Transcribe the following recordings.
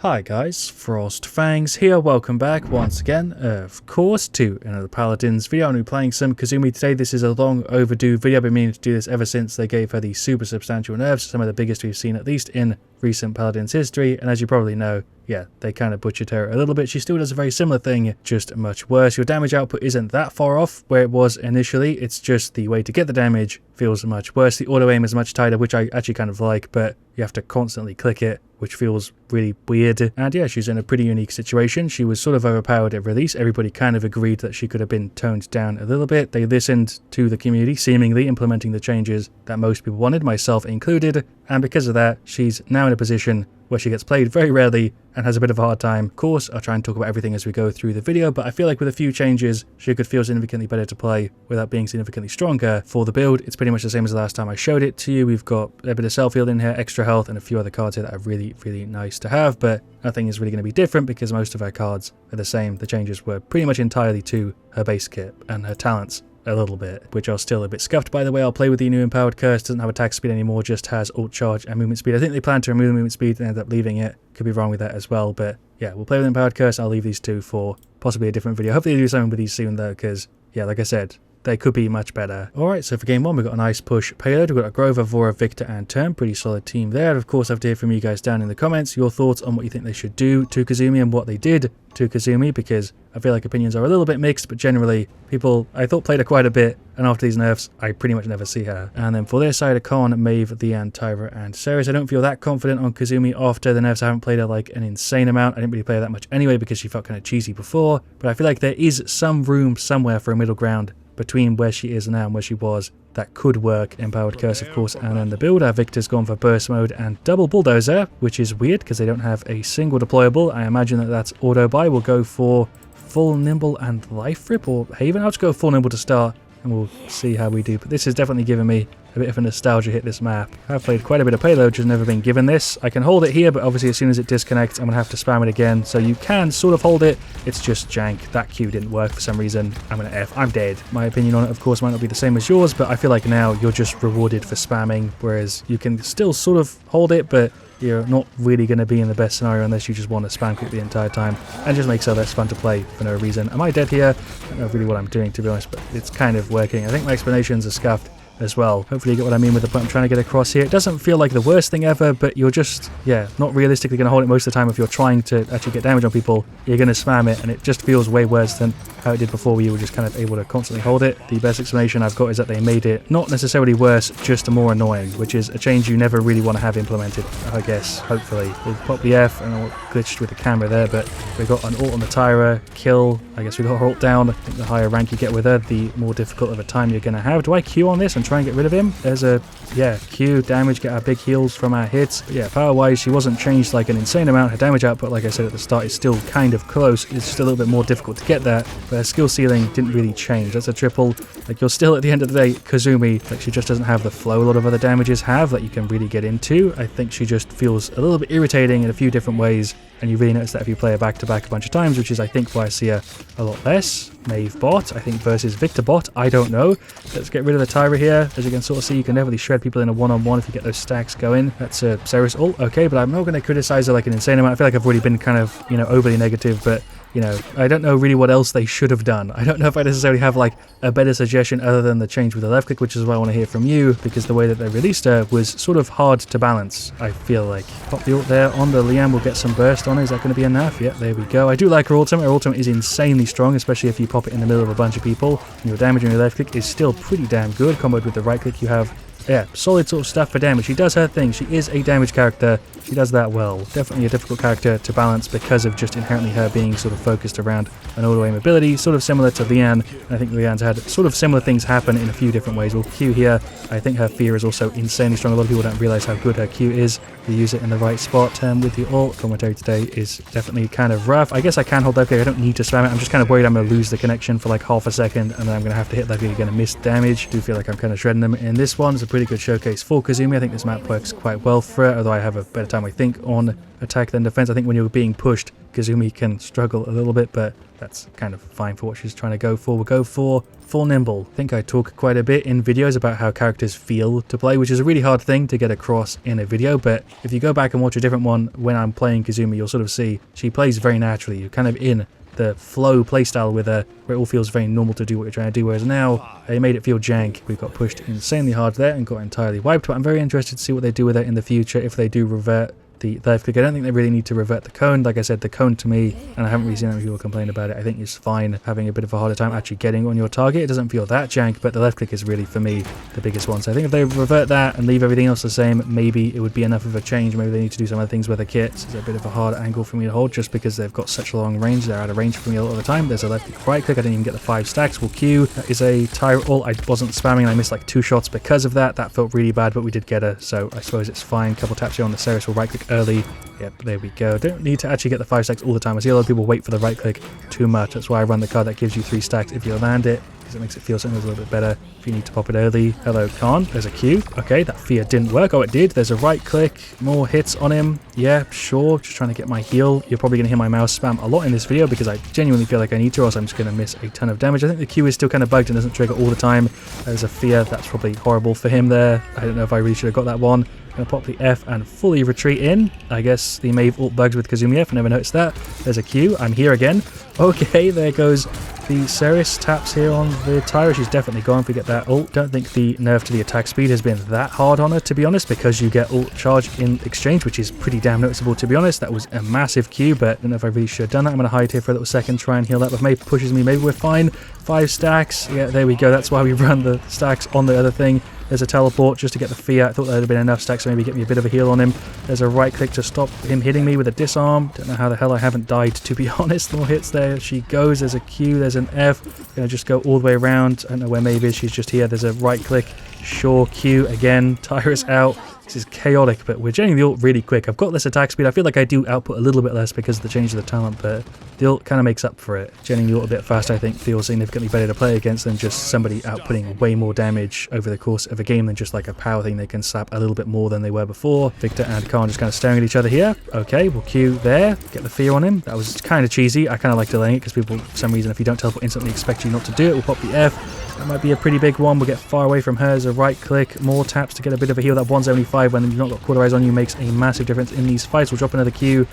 Hi guys, FrostFangs here, welcome back once again, of course, to another Paladins video. I'm going to be playing some Kasumi today. This is a long overdue video. I've been meaning to do this ever since they gave her these super substantial nerfs, some of the biggest we've seen at least in recent Paladins history, and as you probably know, yeah, they kind of butchered her a little bit. She still does a very similar thing, just much worse. Your damage output isn't that far off where it was initially, it's just the way to get the damage feels much worse. The auto aim is much tighter, which I actually kind of like, but you have to constantly click it, which feels really weird. And yeah, she's in a pretty unique situation. She was sort of overpowered at release. Everybody kind of agreed that she could have been toned down a little bit. They listened to the community, seemingly implementing the changes that most people wanted, myself included, and because of that, she's now in a position where she gets played very rarely and has a bit of a hard time. Of course, I'll try and talk about everything as we go through the video, but I feel like with a few changes, she could feel significantly better to play without being significantly stronger. For the build, it's pretty much the same as the last time I showed it to you. We've got a bit of self-heal in here, extra health, and a few other cards here that are really, really nice to have, but nothing is really going to be different because most of her cards are the same. The changes were pretty much entirely to her base kit and her talents a little bit, which are still a bit scuffed by the way. I'll play with the new empowered curse, doesn't have attack speed anymore, just has ult charge and movement speed. I think they plan to remove the movement speed and end up leaving it. Could be wrong with that as well, but yeah, we'll play with empowered curse. I'll leave these two for possibly a different video. Hopefully they do something with these soon though, because yeah, like I said, they could be much better. Alright, so for game one, we've got a nice push payload. We've got a Grover, Vora, Victor, and Term. Pretty solid team there. Of course, I have to hear from you guys down in the comments your thoughts on what you think they should do to Kasumi and what they did to Kasumi, because I feel like opinions are a little bit mixed, but generally, people I thought played her quite a bit, and after these nerfs, I pretty much never see her. And then for their side, Akon, Maeve, Leanne, Tyra, and Ceres. I don't feel that confident on Kasumi after the nerfs. I haven't played her like an insane amount. I didn't really play her that much anyway because she felt kind of cheesy before, but I feel like there is some room somewhere for a middle ground between where she is now and where she was that could work. Empowered curse, of course, and then the builder. Victor's gone for burst mode and double bulldozer, which is weird because they don't have a single deployable. I imagine that that's auto buy. We'll go for full nimble and life rip or haven. I'll just go full nimble to start and we'll see how we do, but this has definitely given me a bit of a nostalgia hit, this map. I've played quite a bit of payload, just never been given this. I can hold it here, but obviously as soon as it disconnects, I'm going to have to spam it again. So you can sort of hold it, it's just jank. That Q didn't work for some reason. I'm going to F. I'm dead. My opinion on it, of course, might not be the same as yours, but I feel like now you're just rewarded for spamming, whereas you can still sort of hold it, but you're not really going to be in the best scenario unless you just want to spam click the entire time, and just makes it less fun to play for no reason. Am I dead here? I don't know really what I'm doing, to be honest, but it's kind of working. I think my explanations are scuffed as well. Hopefully you get what I mean with the point I'm trying to get across here. It doesn't feel like the worst thing ever, but you're just, yeah, not realistically going to hold it most of the time. If you're trying to actually get damage on people, you're going to spam it, and it just feels way worse than how it did before, where you were just kind of able to constantly hold it. The best explanation I've got is that they made it not necessarily worse, just more annoying, which is a change you never really want to have implemented, I guess, hopefully. We'll pop the F, and I glitched with the camera there, but we got an ult on the Tyra, kill. I guess we got her ult down. I think the higher rank you get with her, the more difficult of a time you're going to have. Do I Q on this and try and get rid of him? There's a, yeah, Q, damage, get our big heals from our hits. But yeah, power-wise, she wasn't changed like an insane amount. Her damage output, like I said at the start, is still kind of close. It's just a little bit more difficult to get that, but her skill ceiling didn't really change. That's a triple. Like, you're still, at the end of the day, Kasumi, like, she just doesn't have the flow a lot of other damages have that you can really get into. I think she just feels a little bit irritating in a few different ways, and you really notice that if you play her back-to-back a bunch of times, which is, I think, why I see her a lot less. Maeve bot, I think, versus Victor bot, I don't know. Let's get rid of the Tyra here. As you can sort of see, you can definitely shred people in a one-on-one if you get those stacks going. That's a Ceres ult, okay, but I'm not going to criticize her like an insane amount. I feel like I've already been kind of, you know, overly negative, but you know, I don't know really what else they should have done. I don't know if I necessarily have like a better suggestion other than the change with the left click, which is what I want to hear from you, because the way that they released her was sort of hard to balance, I feel like. Pop the ult there on the Leanne, we'll get some burst on. Is that going to be enough? Yeah, there we go. I do like her ultimate. Her ultimate is insanely strong, especially if you pop it in the middle of a bunch of people. And your damage on your left click is still pretty damn good. Comboed with the right click, you have, yeah, solid sort of stuff for damage. She does her thing. She is a damage character. She does that well. Definitely a difficult character to balance because of just inherently her being sort of focused around an auto-aim ability, sort of similar to Leanne. And I think Leanne's had sort of similar things happen in a few different ways. We'll Q here. I think her fear is also insanely strong. A lot of people don't realize how good her Q is. You use it in the right spot with the ult. Commentary today is definitely kind of rough. I guess I can hold that click. I don't need to spam it. I'm just kind of worried I'm going to lose the connection for like half a second, and then I'm going to have to hit that click again and miss damage. I do feel like I'm kind of shredding them in this one. It's a pretty good showcase for Kasumi. I think this map works quite well for it, although I have a better time, I think, on attack than defense. I think when you're being pushed, Kasumi can struggle a little bit, but that's kind of fine for what she's trying to go for. We'll go for full nimble. I think I talk quite a bit in videos about how characters feel to play, which is a really hard thing to get across in a video, but if you go back and watch a different one when I'm playing Kasumi, you'll sort of see she plays very naturally. You're kind of in the flow playstyle with her, where it all feels very normal to do what you're trying to do, whereas now they made it feel jank. We got pushed insanely hard there and got entirely wiped, but I'm very interested to see what they do with it in the future if they do revert the left click. I don't think they really need to revert the cone. Like I said, the cone to me, and I haven't really seen any people complain about it, I think it's fine having a bit of a harder time actually getting on your target. It doesn't feel that jank, but the left click is really, for me, the biggest one. So I think if they revert that and leave everything else the same, maybe it would be enough of a change. Maybe they need to do some other things with the kit. It's a bit of a hard angle for me to hold just because they've got such a long range. They're out of range for me a lot of the time. There's a left click, right click. I didn't even get the 5 stacks. We'll Q. That is a tyrant ult. I wasn't spamming and I missed like 2 shots because of that. That felt really bad, but we did get her, so I suppose it's fine. Couple taps here on the Ceres. We'll right click early. Yep, there we go. Don't need to actually get the 5 stacks all the time. I see a lot of people wait for the right click too much. That's why I run the card that gives you 3 stacks if you land it, because it makes it feel sometimes a little bit better if you need to pop it early. Hello, Khan. There's a Q. Okay, that fear didn't work. Oh, it did. There's a right click. More hits on him. Yeah, sure. Just trying to get my heal. You're probably going to hear my mouse spam a lot in this video because I genuinely feel like I need to, or else I'm just going to miss a ton of damage. I think the Q is still kind of bugged and doesn't trigger all the time. There's a fear. That's probably horrible for him there. I don't know if I really should have got that one. Gonna pop the F and fully retreat in. I guess the Maeve ult bugs with Kasumi F. I never noticed that. There's a Q. I'm here again. Okay, there goes the Ceres. Taps here on the Tyra. She's definitely gone if we get that ult. Don't think the nerf to the attack speed has been that hard on her, to be honest, because you get ult charge in exchange, which is pretty damn noticeable, to be honest. That was a massive Q, but I don't know if I really should have done that. I'm going to hide here for a little second, try and heal that. If Maeve pushes me, maybe we're fine. 5 stacks. Yeah, there we go. That's why we run the stacks on the other thing. There's a teleport just to get the fear. I thought there would have been enough stacks to maybe get me a bit of a heal on him. There's a right click to stop him hitting me with a disarm. Don't know how the hell I haven't died, to be honest. More hits there. She goes. There's a Q. There's an F. Gonna just go all the way around. I don't know where Maeve is. She's just here. There's a right click. Sure, Q again. Tyra's out. This is chaotic, but we're generating the ult really quick. I've got less attack speed. I feel like I do output a little bit less because of the change of the talent, but the ult kind of makes up for it. Generating the ult a bit faster, I think, feels significantly better to play against than just somebody outputting way more damage over the course of a game than just like a power thing. They can slap a little bit more than they were before. Victor and Khan just kind of staring at each other here. Okay, we'll Q there. Get the fear on him. That was kind of cheesy. I kind of like delaying it because people, for some reason, if you don't teleport instantly, expect you not to do it. We'll pop the F. That might be a pretty big one. We'll get far away from her as a right click. More taps to get a bit of a heal. That 175 when you've not got quarter eyes on you makes a massive difference in these fights. We'll drop another Q.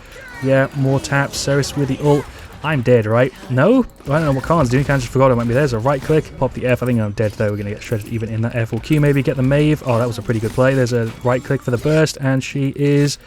Yeah, more taps. Ceres with the ult. I'm dead, right? No? I don't know what Khan's doing. Khan just forgot it might be. There's a right click. Pop the F. I think I'm dead though. We're going to get shredded even in that F or Q. Maybe get the Maeve. Oh, that was a pretty good play. There's a right click for the burst and she is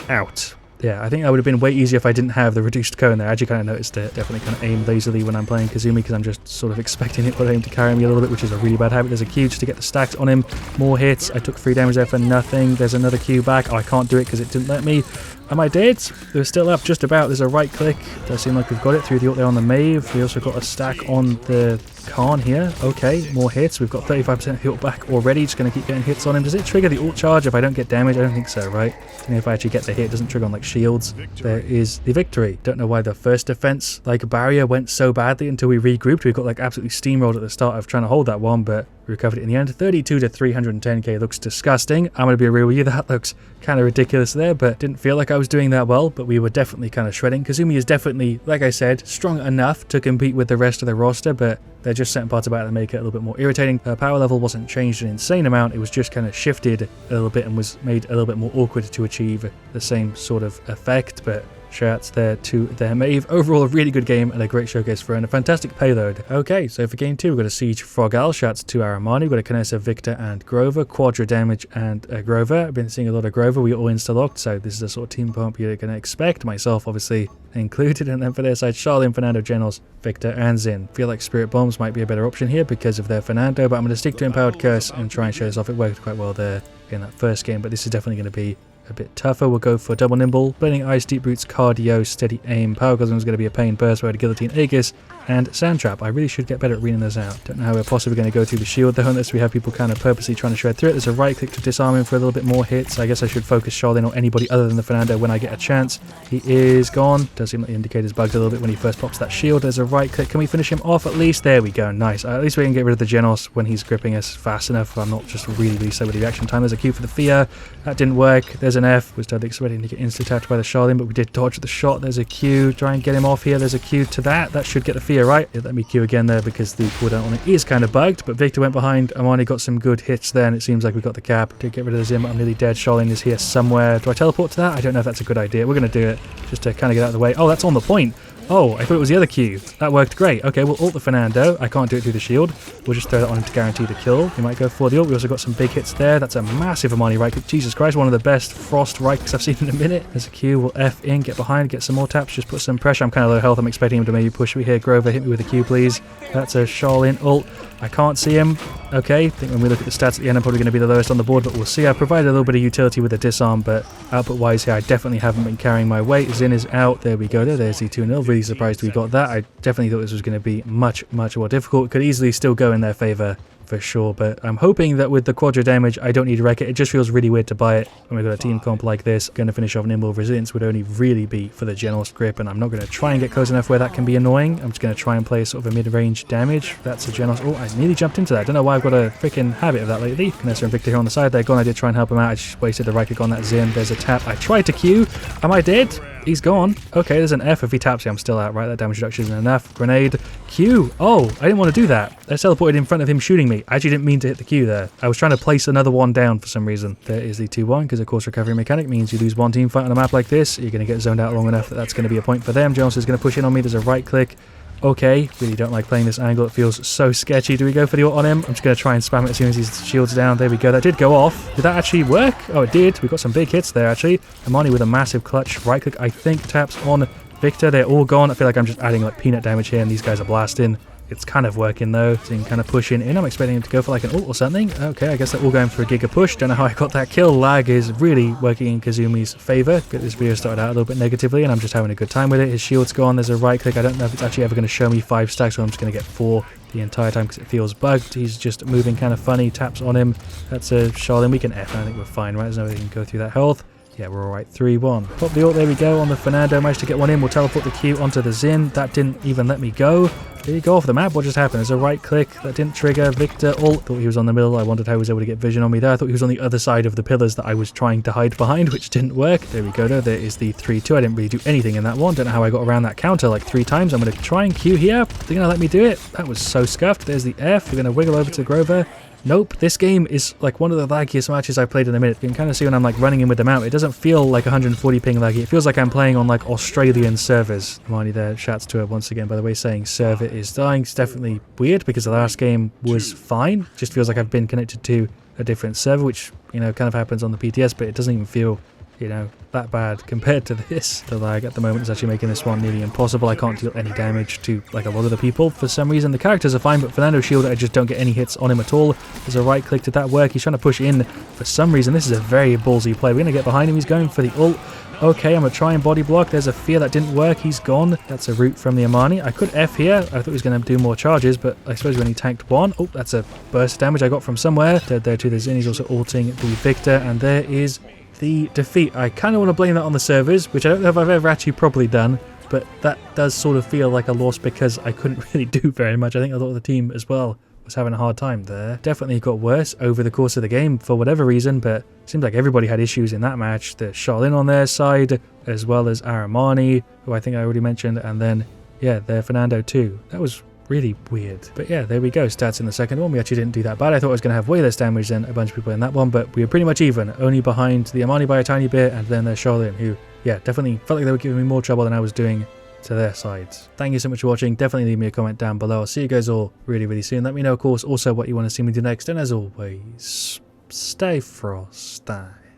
out. Yeah, I think that would have been way easier if I didn't have the reduced cone there. I actually kind of noticed it. Definitely kind of aim lazily when I'm playing Kasumi because I'm just sort of expecting it to aim to carry me a little bit, which is a really bad habit. There's a Q just to get the stacks on him. More hits. I took 3 damage there for nothing. There's another Q back. Oh, I can't do it because it didn't let me. Am I dead? They're still up just about. There's a right click. Does seem like we've got it through the ult there on the Maeve. We also got a stack on the Khan here. Okay, more hits. We've got 35% heal back already. Just going to keep getting hits on him. Does it trigger the ult charge if I don't get damage? I don't think so, right? I think if I actually get the hit, it doesn't trigger on like shields. There is the victory. Don't know why the first defense like barrier went so badly until we regrouped. We got like absolutely steamrolled at the start of trying to hold that one, but we recovered it in the end. 32 to 310k looks disgusting. I'm going to be real with you. That looks kind of ridiculous there, but didn't feel like I was doing that well, but we were definitely kind of shredding. Kasumi is definitely, like I said, strong enough to compete with the rest of the roster, but there are just certain parts about it that make it a little bit more irritating. Her power level wasn't changed an insane amount. It was just kind of shifted a little bit and was made a little bit more awkward to achieve the same sort of effect, but shouts there to their Maeve. Overall, a really good game and a great showcase for her and a fantastic payload. Okay, so for game 2, we've got a Siege Frogal. Shouts to Aramani. We've got a Canessa, Victor, and Grover. Quadra damage and Grover. I've been seeing a lot of Grover. We all insta-locked, so this is the sort of team pump you're going to expect. Myself, obviously, included. And then for their side, Charlene, Fernando, Genos, Victor, and Zin. Feel like Spirit Bombs might be a better option here because of their Fernando, but I'm going to stick to Empowered Curse and try and show this off. It worked quite well there in that first game, but this is definitely going to be a bit tougher. We'll go for double nimble, blending ice, deep roots, cardio, steady aim. Power Gosling is going to be a pain, burst word, guillotine, Aegis, and sand trap. I really should get better at reading those out. Don't know how we're possibly going to go through the shield though, unless we have people kind of purposely trying to shred through it. There's a right click to disarm him for a little bit more hits. I guess I should focus Charlene or anybody other than the Fernando when I get a chance. He is gone. Does seem like the indicator's bugged a little bit when he first pops that shield. There's a right click. Can we finish him off at least? There we go. Nice. At least we can get rid of the Genos when he's gripping us fast enough. I'm not just really slow with the reaction time. There's a Q for the fear. That didn't work. There's an F. Was totally expecting to get insta-tapped by the Charlene, but we did dodge the shot. There's a Q. Try and get him off here. There's a Q to that. That should get the fear, right? Let me Q again there because the cooldown on it is kind of bugged, but Victor went behind. Amani got some good hits there, and it seems like we got the cap. Did get rid of the Zim. I'm nearly dead. Charlene is here somewhere. Do I teleport to that? I don't know if that's a good idea. We're going to do it just to kind of get out of the way. Oh, that's on the point. Oh, I thought it was the other Q. That worked great. Okay, we'll ult the Fernando. I can't do it through the shield. We'll just throw that on him to guarantee the kill. He might go for the ult. We also got some big hits there. That's a massive Amani right click. Jesus Christ, one of the best Frost right clicks I've seen in a minute. There's a Q. We'll F in, get behind, get some more taps, just put some pressure. I'm kind of low health. I'm expecting him to maybe push me here. Grover, hit me with a Q, please. That's a Charlene ult. I can't see him. Okay, I think when we look at the stats at the end, I'm probably going to be the lowest on the board, but we'll see. I provided a little bit of utility with the disarm, but output-wise here, I definitely haven't been carrying my weight. Zin is out. There we go. There's the 2-0. Really surprised we got that. I definitely thought this was going to be much more difficult. It could easily still go in their favor for sure, but I'm hoping that with the quadra damage, I don't need to wreck it. It just feels really weird to buy it when we've got a team comp like this. Going to finish off Nimble. Resilience would only really be for the Genos grip, and I'm not going to try and get close enough where that can be annoying. I'm just going to try and play sort of a mid-range damage. That's a Genos. Oh, I nearly jumped into that. Don't know why I've got a freaking habit of that lately. Vanessa and Victor here on the side. They're gone. I did try and help him out. I just wasted the right click on that Zim. There's a tap. I tried to Q. Am I dead? He's gone. Okay, there's an F. If he taps you, I'm still out, right? That damage reduction isn't enough. Grenade. Q. Oh, I didn't want to do that. I teleported in front of him shooting me. I actually didn't mean to hit the Q there. I was trying to place another one down for some reason. There is the 2-1, because of course recovery mechanic means you lose one team fight on a map like this. You're going to get zoned out long enough that that's going to be a point for them. Jones is going to push in on me. There's a right click. Okay, really don't like playing this angle. It feels so sketchy. Do we go for the ult on him? I'm just going to try and spam it as soon as his shield's down. There we go. That did go off. Did that actually work? Oh, it did. We got some big hits there, actually. Amani with a massive clutch right click, I think, taps on Victor. They're all gone. I feel like I'm just adding like peanut damage here, and these guys are blasting. It's kind of working though, so you can kind of push in. I'm expecting him to go for like an ult or something. Okay, I guess they're all going for a giga push. Don't know how I got that kill. Lag is really working in Kazumi's favor. This video started out a little bit negatively, and I'm just having a good time with it. His shield's gone. There's a right click. I don't know if it's actually ever going to show me 5 stacks, so I'm just going to get 4 the entire time because it feels bugged. He's just moving kind of funny. Taps on him. That's a Charlene. We can F. I think we're fine, right? There's no way we can go through that health. Yeah, we're alright. 3-1. Pop the ult, there we go, on the Fernando. Managed to get one in. We'll teleport the Q onto the Zin. That didn't even let me go. Did he go off the map? What just happened? There's a right click. That didn't trigger. Victor ult. Thought he was on the middle. I wondered how he was able to get vision on me there. I thought he was on the other side of the pillars that I was trying to hide behind, which didn't work. There we go though. There is the 3-2. I didn't really do anything in that one. Don't know how I got around that counter like 3 times. I'm going to try and Q here. They're going to let me do it. That was so scuffed. There's the F. We're going to wiggle over to Grover. Nope, this game is like one of the laggiest matches I've played in a minute. You can kind of see when I'm like running in with them out. It doesn't feel like 140 ping laggy. It feels like I'm playing on like Australian servers. Marnie there, shouts to her once again, by the way, saying server is dying. It's definitely weird because the last game was fine. It just feels like I've been connected to a different server, which, you know, kind of happens on the PTS, but it doesn't even feel, you know, that bad compared to this. The lag at the moment is actually making this one nearly impossible. I can't deal any damage to like a lot of the people for some reason. The characters are fine, but Fernando's shield, I just don't get any hits on him at all. There's a right click. Did that work? He's trying to push in for some reason. This is a very ballsy play. We're going to get behind him. He's going for the ult. Okay, I'm going to try and body block. There's a fear that didn't work. He's gone. That's a route from the Amani. I could F here. I thought he was going to do more charges, but I suppose when he tanked one. Oh, that's a burst damage I got from somewhere. Dead there to the Zin. He's also ulting the Victor, and there is the defeat. I kind of want to blame that on the servers, which I don't know if I've ever actually properly done, but that does sort of feel like a loss because I couldn't really do very much. I think a lot of the team as well was having a hard time there. Definitely got worse over the course of the game for whatever reason, but it seems like everybody had issues in that match. The Charlene on their side, as well as Aramani, who I think I already mentioned, and then, yeah, their Fernando too. That was really weird. But yeah, there we go. Stats in the second one. We actually didn't do that bad. I thought I was going to have way less damage than a bunch of people in that one, but we were pretty much even, only behind the Amani by a tiny bit, and then there's Charlene, who, yeah, definitely felt like they were giving me more trouble than I was doing to their sides. Thank you so much for watching. Definitely leave me a comment down below. I'll see you guys all really soon. Let me know, of course, also what you want to see me do next, and as always, stay frosty.